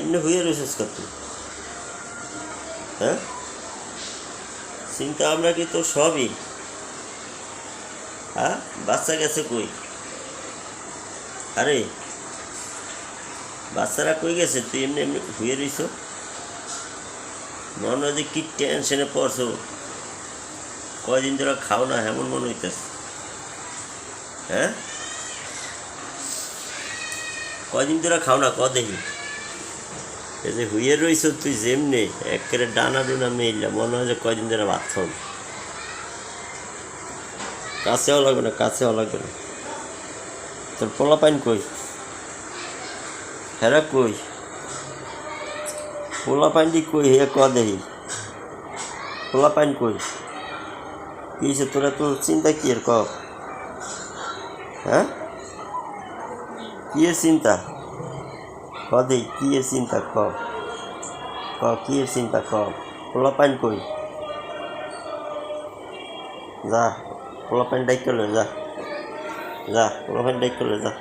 এমনি হয়ে রয়েছিস কত? হ্যাঁ, চিন্তা আমরা কি তোর সবই? হ্যাঁ, বাচ্চা গেছে কই? আরে বাচ্চারা কই গেছে? তুই এমনি এমনি হয়ে রইছ, মনে হয় যে কি টেনশনে পড়ছো। কয়দিন ধরে খাও না এমন মনে হইতেছে। হ্যাঁ, কয়দিন ধরে খাও না ক দেখি। এই যে হুইয়ে রইছ তুই যেমনি একেবারে ডানা ডুনা মেইলা, মনে হয় যে কয়দিন ধরে ভাত খাও না। কাছেও লাগবে না, কাছেও লাগবে না। তোর পোলা পাইন কই? হেরা কই? পোলা পাইনটি কই হে ক দেখি। পোলা পাইন কই? কি হয়েছে তোরা? তোর চিন্তা কি এর ক? হ্যাঁ, কি এর চিন্তা? ক দেখি কি এর চিন্তা ক। ক কি এর চিন্তা ক। পোলা পাইন কই? যা পোলা পাইন ডাইক করলে যা, যা পোলা পাইন ডাইক করলে যা।